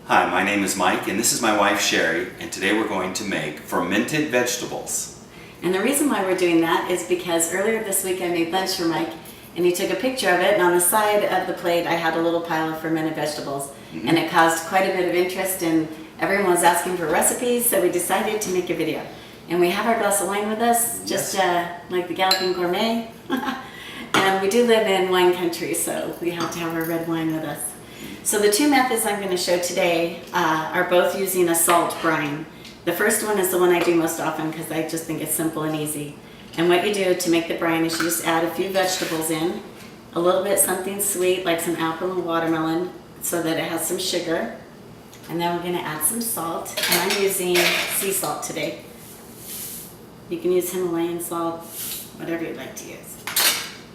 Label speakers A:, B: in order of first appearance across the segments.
A: Hi, my name is Mike and this is my wife Cheri, and today we're going to make fermented vegetables.
B: And the reason why we're doing that is because earlier this week I made lunch for Mike and he took a picture of it, and on the side of the plate I had a little pile of fermented vegetables. And it caused quite a bit of interest and everyone was asking for recipes, so we decided to make a video. And we have our glass of wine with us, just like the Galloping Gourmet. And we do live in wine country, so we have to have our red wine with us. So the two methods I'm going to show today are both using a salt brine. The first one is the one I do most often because I just think it's simple and easy. And what you do to make the brine is you just add a few vegetables in, a little bit something sweet like some apple and watermelon so that it has some sugar. And then we're going to add some salt, and I'm using sea salt today. You can use Himalayan salt, whatever you'd like to use.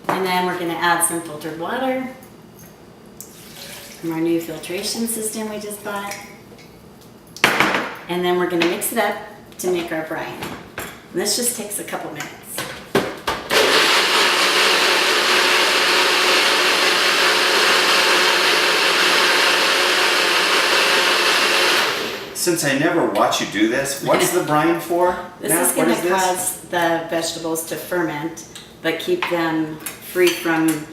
B: And then we're going to add some filtered water from our new filtration system we just bought. And then we're going to mix it up to make our brine. And this just takes a couple minutes.
A: Since I never watch you do this, what's the brine for?
B: This is going to cause the vegetables to ferment, but keep them free from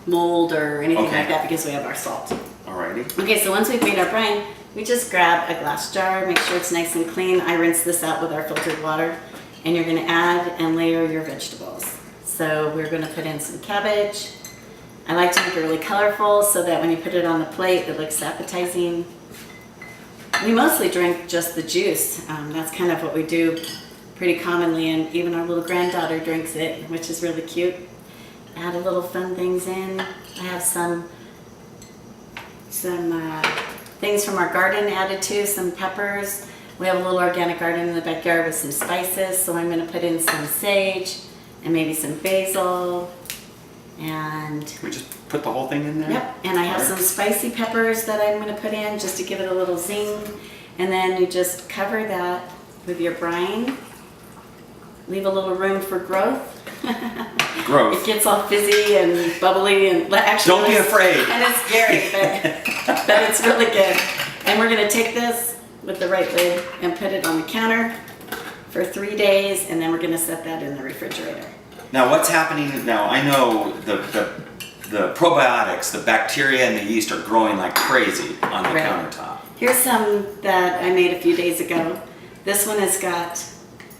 B: mold or anything like that because we have our salt.
A: Alrighty.
B: Okay, so once we've made our brine, we just grab a glass jar, make sure it's nice and clean. I rinse this out with our filtered water, and you're going to add and layer your vegetables. So we're going to put in some cabbage. I like to make it really colorful so that when you put it on the plate, it looks appetizing. We mostly drink just the juice. That's kind of what we do pretty commonly, and even our little granddaughter drinks it, which is really cute. Add a little fun things in. I have some things from our garden added too, some peppers. We have a little organic garden in the backyard with some spices, so I'm going to put in some sage and maybe some basil. And
A: we just put the whole thing in there?
B: Yep, and I have some spicy peppers that I'm going to put in just to give it a little zing. And then you just cover that with your brine. Leave a little room for growth.
A: Growth.
B: It gets all fizzy and bubbly and actually.
A: Don't be afraid.
B: And it's scary, but it's really good. And we're going to take this with the right lid and put it on the counter for 3 days, and then we're going to set that in the refrigerator.
A: Now what's happening now? I know the probiotics, the bacteria and the yeast are growing like crazy on the countertop.
B: Here's some that I made a few days ago. This one has got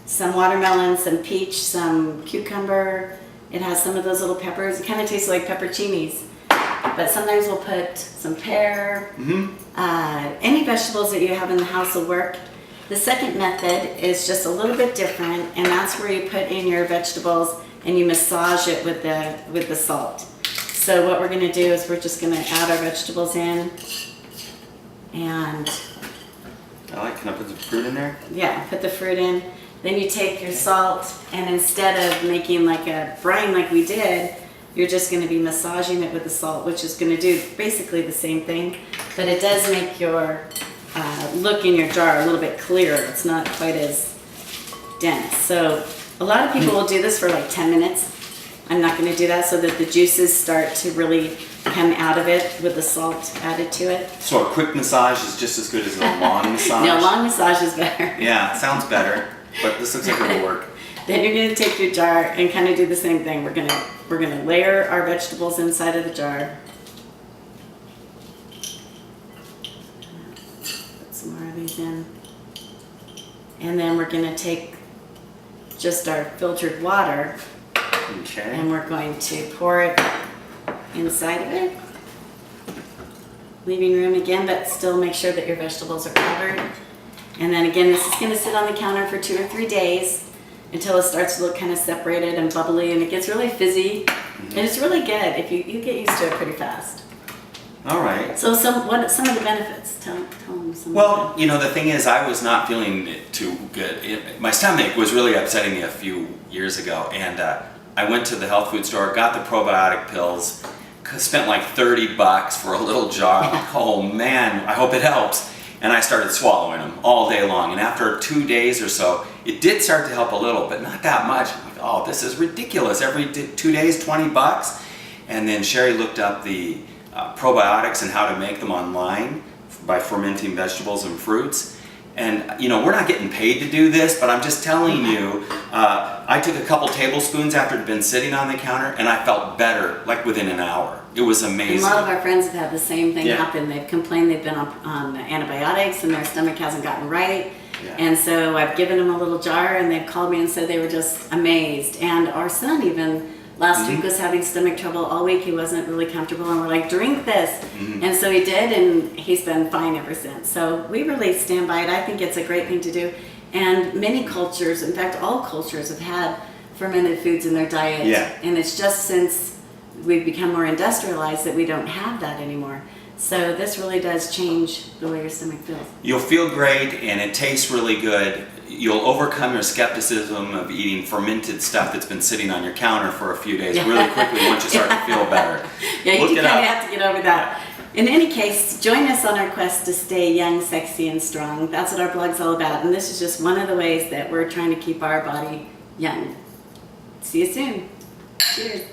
B: some watermelon, some peach, some cucumber. It has some of those little peppers. It kind of tastes like pepperoncinis. But sometimes we'll put some pear. Any vegetables that you have in the house will work. The second method is just a little bit different, and that's where you put in your vegetables and you massage it with the salt. So what we're going to do is we're just going to add our vegetables in, and
A: can I put the fruit in there?
B: Yeah, put the fruit in. Then you take your salt, and instead of making like a brine like we did, you're just going to be massaging it with the salt, which is going to do basically the same thing, but it does make your look in your jar a little bit clearer. It's not quite as dense. So a lot of people will do this for like 10 minutes. I'm not going to do that, so that the juices start to really come out of it with the salt added to it.
A: So a quick massage is just as good as a long massage?
B: No, long massage is better.
A: Yeah, sounds better, but this looks like it'll work.
B: Then you're going to take your jar and kind of do the same thing. We're going to layer our vegetables inside of the jar. Put some more of these in. And then we're going to take just our filtered water, and we're going to pour it inside of it, leaving room again, but still make sure that your vegetables are covered. And then again, this is going to sit on the counter for 2 or 3 days until it starts to look kind of separated and bubbly, and it gets really fizzy. And it's really good if you get used to it pretty fast.
A: All right.
B: So some of the benefits? Tell them some.
A: Well, you know, the thing is, I was not feeling it too good. My stomach was really upsetting me a few years ago, and I went to the health food store, got the probiotic pills, spent like $30 for a little jar. Oh man, I hope it helps. And I started swallowing them all day long. And after 2 days or so, it did start to help a little, but not that much. I'm like, oh, this is ridiculous. Every 2 days, $20. And then Cheri looked up the probiotics and how to make them online by fermenting vegetables and fruits. And, you know, we're not getting paid to do this, but I'm just telling you, I took a couple tablespoons after it had been sitting on the counter, and I felt better, like within an hour. It was amazing.
B: A lot of our friends have had the same thing
A: Yeah.
B: happen. They've complained they've been on antibiotics and their stomach hasn't gotten right.
A: Yeah.
B: And so I've given them a little jar, and they've called me and said they were just amazed. And our son even last week was having stomach trouble all week. He wasn't really comfortable, and we're like, drink this. And so he did, and he's been fine ever since. So we really stand by it. I think it's a great thing to do. And many cultures, in fact, all cultures have had fermented foods in their diet.
A: Yeah.
B: And it's just since we've become more industrialized that we don't have that anymore. So this really does change the way your stomach feels.
A: You'll feel great, and it tastes really good. You'll overcome your skepticism of eating fermented stuff that's been sitting on your counter for a few days really quickly once you start to feel better.
B: Yeah, you
A: Look
B: do
A: it
B: kind of
A: up.
B: have to get over that. In any case, join us on our quest to stay young, sexy, and strong. That's what our blog's all about, and this is just one of the ways that we're trying to keep our body young. See you soon. Cheers.